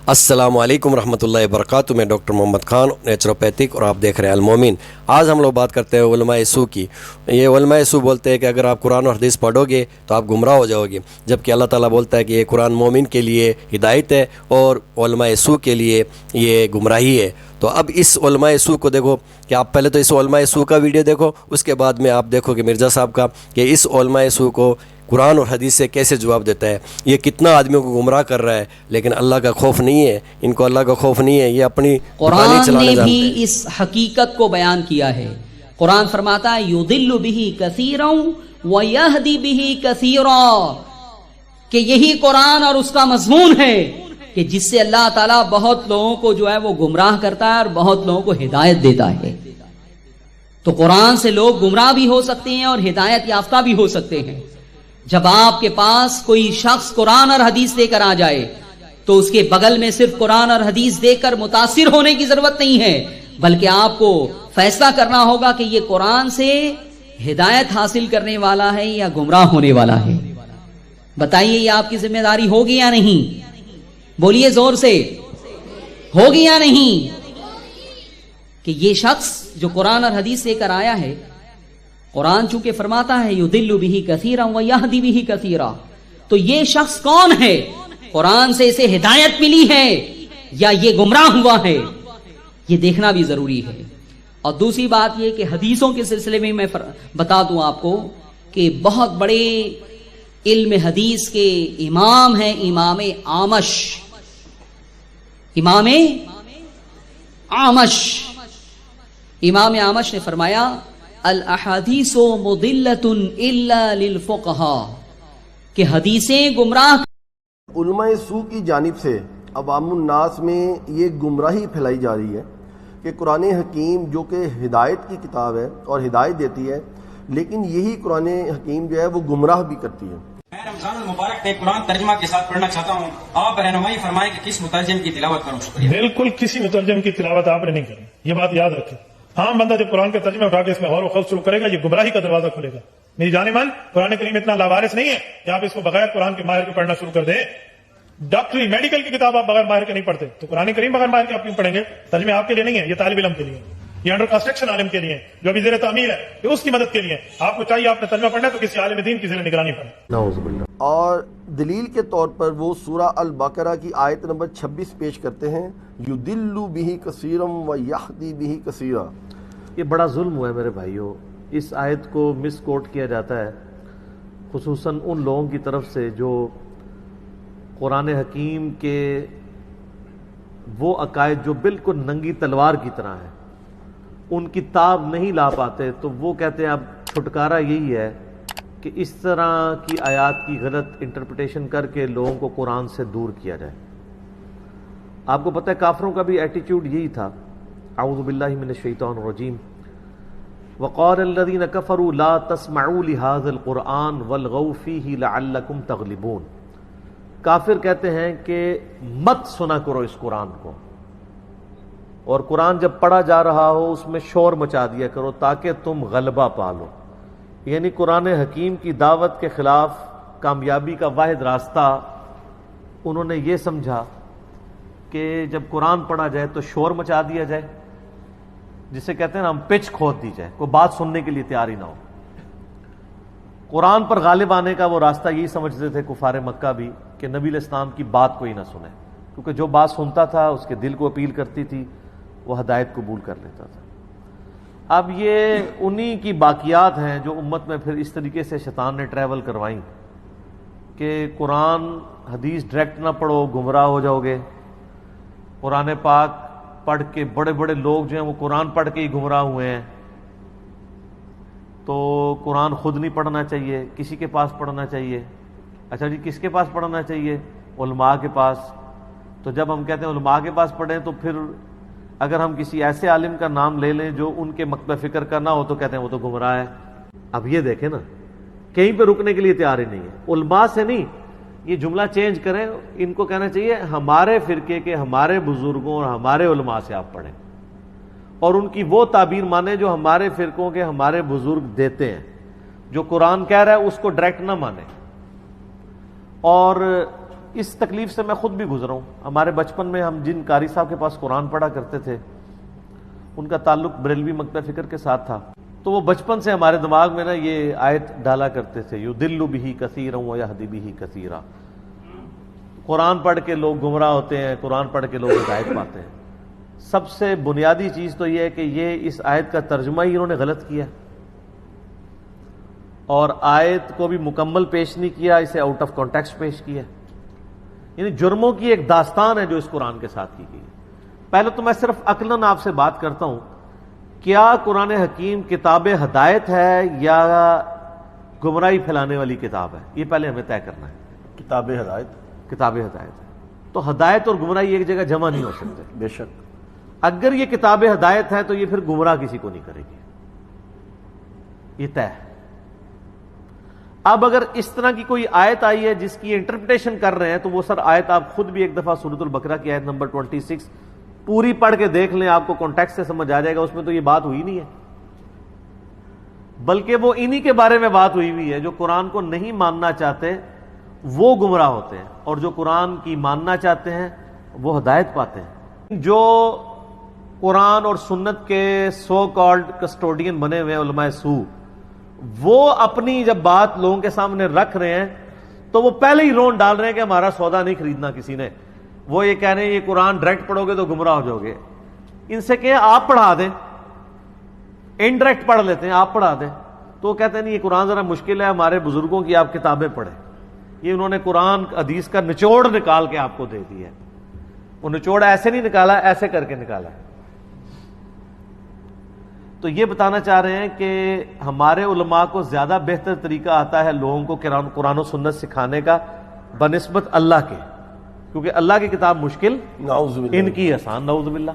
السلام علیکم ورحمۃ اللہ وبرکاتہ. میں ڈاکٹر محمد خان, نیچروپیتھک, اور آپ دیکھ رہے ہیں المومن. آج ہم لوگ بات کرتے ہیں علماء سو کی. یہ علماء سو بولتے ہیں کہ اگر آپ قرآن اور حدیث پڑھو گے تو آپ گمراہ ہو جاؤ گے, جبکہ اللہ تعالیٰ بولتا ہے کہ یہ قرآن مومن کے لیے ہدایت ہے اور علماء سو کے لیے یہ گمراہی ہے. تو اب اس علماء سو کو دیکھو کہ آپ پہلے تو اس علماء سو کا ویڈیو دیکھو, اس کے بعد میں آپ دیکھو کہ مرزا صاحب کا کہ اس علماء سو کو قرآن اور حدیث سے کیسے جواب دیتا ہے. یہ کتنا آدمیوں کو گمراہ کر رہا ہے, لیکن اللہ کا خوف نہیں ہے, ان کو اللہ کا خوف نہیں ہے, یہ اپنی قرآن نے بھی اس حقیقت کو بیان کیا ہے. قرآن فرماتا ہے یضل بہ کثیرا ویہدی بہ کثیرا, کہ یہی قرآن اور اس کا مضمون ہے کہ جس سے اللہ تعالیٰ بہت لوگوں کو جو ہے وہ گمراہ کرتا ہے اور بہت لوگوں کو ہدایت دیتا ہے. تو قرآن سے لوگ گمراہ بھی ہو سکتے ہیں اور ہدایت یافتہ بھی ہو سکتے ہیں. جب آپ کے پاس کوئی شخص قرآن اور حدیث لے کر آ جائے تو اس کے بغل میں صرف قرآن اور حدیث دیکھ کر متاثر ہونے کی ضرورت نہیں ہے, بلکہ آپ کو فیصلہ کرنا ہوگا کہ یہ قرآن سے ہدایت حاصل کرنے والا ہے یا گمراہ ہونے والا ہے. بتائیے یہ آپ کی ذمہ داری ہوگی یا نہیں؟ بولیے زور سے, ہوگی یا نہیں؟ کہ یہ شخص جو قرآن اور حدیث لے کر آیا ہے, قرآن چونکہ فرماتا ہے یضل بہ کثیرا ویہدی بہ کثیرا, تو یہ شخص کون ہے؟ قرآن سے اسے ہدایت ملی ہے یا یہ گمراہ ہوا ہے؟ یہ دیکھنا بھی ضروری ہے. اور دوسری بات یہ کہ حدیثوں کے سلسلے میں بتا دوں آپ کو کہ بہت بڑے علم حدیث کے امام ہیں امام اعمش. امام اعمش نے فرمایا الاحادیث مضلۃ الا للفقہاء, کہ حدیثیں گمراہ. علماء سو کی جانب سے عوام الناس میں یہ گمراہی پھیلائی جا رہی ہے کہ قرآن حکیم جو کہ ہدایت کی کتاب ہے اور ہدایت دیتی ہے, لیکن یہی قرآن حکیم جو ہے وہ گمراہ بھی کرتی ہے. میں رمضان المبارک میں قرآن ترجمہ کے ساتھ پڑھنا چاہتا ہوں, آپ رہنمائی فرمائیں کہ کس مترجم کی تلاوت کروں. شکریہ. بالکل کسی مترجم کی تلاوت آپ نے نہیں کرنی, یہ بات یاد رکھیں. عام بندہ جب قرآن کا ترجمہ اٹھا کے اس میں غور و خوض شروع کرے گا, یہ گمراہی کا دروازہ کھلے گا. میری جان من, قرآن کریم اتنا لاوارث نہیں ہے کہ آپ اس کو بغیر قرآن کے ماہر کے پڑھنا شروع کر دیں. ڈاکٹری میڈیکل کی کتاب آپ بغیر ماہر کے نہیں پڑھتے, تو قرآن کریم بغیر ماہر کے آپ کیوں پڑھیں گے؟ ترجمے آپ کے لیے نہیں ہے, یہ طالب علم کے لیے, یہ انڈر کنسٹرکشن عالم کے لیے, جو ابھی زیر تعمیر ہے, یہ اس کی مدد کے لیے. آپ کو چاہیے آپ نے ترجمہ پڑھنا ہے تو کسی عالم دین کی زیر نگرانی پڑھیں. نعوذ باللہ. اور دلیل کے طور پر وہ سورہ البقرہ کی آیت نمبر 26 پیش کرتے ہیں, یضل بہ کثیرا ویہدی بہ کثیرا. یہ بڑا ظلم ہوا ہے میرے بھائیوں. اس آیت کو مس کوٹ کیا جاتا ہے خصوصاً ان لوگوں کی طرف سے جو قرآن حکیم کے وہ عقائد جو بالکل ننگی تلوار کی طرح ہیں, ان کی تاب نہیں لا پاتے, تو وہ کہتے ہیں اب چھٹکارا یہی ہے کہ اس طرح کی آیات کی غلط انٹرپریٹیشن کر کے لوگوں کو قرآن سے دور کیا جائے. آپ کو پتہ ہے کافروں کا بھی ایٹیٹیوڈ یہی تھا. اعوذ باللہ من الشیطان الرجیم. وقال الذین کفروا لا تسمعوا لهذا القرآن والغوا فیہ لعلکم تغلبون. کافر کہتے ہیں کہ مت سنا کرو اس قرآن کو, اور قرآن جب پڑھا جا رہا ہو اس میں شور مچا دیا کرو تاکہ تم غلبہ پالو. یعنی قرآن حکیم کی دعوت کے خلاف کامیابی کا واحد راستہ انہوں نے یہ سمجھا کہ جب قرآن پڑھا جائے تو شور مچا دیا جائے, جسے کہتے ہیں نا ہم پچ کھود دی جائے, کوئی بات سننے کے لیے تیار ہی نہ ہو. قرآن پر غالب آنے کا وہ راستہ یہی سمجھتے تھے کفار مکہ بھی, کہ نبی علیہ السلام کی بات کوئی نہ سنے, کیونکہ جو بات سنتا تھا اس کے دل کو اپیل کرتی تھی, وہ ہدایت قبول کر لیتا تھا. اب یہ انہی کی باقیات ہیں جو امت میں پھر اس طریقے سے شیطان نے ٹریول کروائیں کہ قرآن حدیث ڈائریکٹ نہ پڑھو گمراہ ہو جاؤ گے. قرآن پاک پڑھ کے بڑے بڑے لوگ جو ہیں وہ قرآن پڑھ کے ہی گمراہ ہوئے ہیں, تو قرآن خود نہیں پڑھنا چاہیے, کسی کے پاس پڑھنا چاہیے. اچھا جی, کس کے پاس پڑھنا چاہیے؟ علماء کے پاس. تو جب ہم کہتے ہیں علماء کے پاس پڑھیں, تو پھر اگر ہم کسی ایسے عالم کا نام لے لیں جو ان کے مکتب فکر کا نہ ہو تو کہتے ہیں وہ تو گمراہ ہے. اب یہ دیکھیں نا, کہیں پہ رکنے کے لیے تیار ہی نہیں ہے. علماء سے نہیں, یہ جملہ چینج کریں, ان کو کہنا چاہیے ہمارے فرقے کے ہمارے بزرگوں اور ہمارے علماء سے آپ پڑھیں, اور ان کی وہ تعبیر مانیں جو ہمارے فرقوں کے ہمارے بزرگ دیتے ہیں. جو قرآن کہہ رہا ہے اس کو ڈائریکٹ نہ مانیں. اور اس تکلیف سے میں خود بھی گزرا ہوں. ہمارے بچپن میں ہم جن قاری صاحب کے پاس قرآن پڑھا کرتے تھے ان کا تعلق بریلوی مکتب فکر کے ساتھ تھا، تو وہ بچپن سے ہمارے دماغ میں نا یہ آیت ڈالا کرتے تھے، یضل بہ کثیرا ویہدی بہ کثیرا. قرآن پڑھ کے لوگ گمراہ ہوتے ہیں، قرآن پڑھ کے لوگ ہدایت پاتے ہیں. سب سے بنیادی چیز تو یہ ہے کہ یہ اس آیت کا ترجمہ ہی انہوں نے غلط کیا اور آیت کو بھی مکمل پیش نہیں کیا، اسے آؤٹ آف کانٹیکسٹ پیش کیا. یعنی جرموں کی ایک داستان ہے جو اس قرآن کے ساتھ کی گئی. پہلے تو میں صرف عقلاً آپ سے بات کرتا ہوں، کیا قرآن حکیم کتاب ہدایت ہے یا گمراہی پھیلانے والی کتاب ہے؟ یہ پہلے ہمیں طے کرنا ہے. کتاب ہدایت. کتاب ہدایت ہے تو ہدایت اور گمراہی ایک جگہ جمع نہیں ہو سکتے. بے شک. اگر یہ کتاب ہدایت ہے تو یہ پھر گمراہ کسی کو نہیں کرے گی، یہ طے ہے. اب اگر اس طرح کی کوئی آیت آئی ہے جس کی انٹرپریٹیشن کر رہے ہیں تو وہ سر آیت آپ خود بھی ایک دفعہ سورۃ البقرہ کی آیت نمبر 26 پوری پڑھ کے دیکھ لیں، آپ کو کانٹیکسٹ سے سمجھ آ جائے گا. اس میں تو یہ بات ہوئی نہیں ہے، بلکہ وہ انہی کے بارے میں بات ہوئی ہوئی ہے جو قرآن کو نہیں ماننا چاہتے وہ گمراہ ہوتے ہیں، اور جو قرآن کی ماننا چاہتے ہیں وہ ہدایت پاتے ہیں. جو قرآن اور سنت کے سو کالڈ کسٹوڈین بنے ہوئے ہیں علماء سو، وہ اپنی جب بات لوگوں کے سامنے رکھ رہے ہیں تو وہ پہلے ہی رون ڈال رہے ہیں کہ ہمارا سودا نہیں خریدنا کسی نے. وہ یہ کہہ رہے ہیں یہ قرآن ڈائریکٹ پڑھو گے تو گمراہ ہو جاؤ گے. ان سے کہیں آپ پڑھا دیں، انڈائریکٹ پڑھ لیتے ہیں، آپ پڑھا دیں. تو وہ کہتے ہیں نہیں یہ قرآن ذرا مشکل ہے، ہمارے بزرگوں کی آپ کتابیں پڑھیں. یہ انہوں نے قرآن حدیث کا نچوڑ نکال کے آپ کو دے دیا ہے. وہ نچوڑ ایسے نہیں نکالا، ایسے کر کے نکالا ہے. تو یہ بتانا چاہ رہے ہیں کہ ہمارے علماء کو زیادہ بہتر طریقہ آتا ہے لوگوں کو قرآن و سنت سکھانے کا بنسبت اللہ کے، کیونکہ اللہ کی کتاب مشکل، نعوذ باللہ. ان کی آسان، نعوذ باللہ.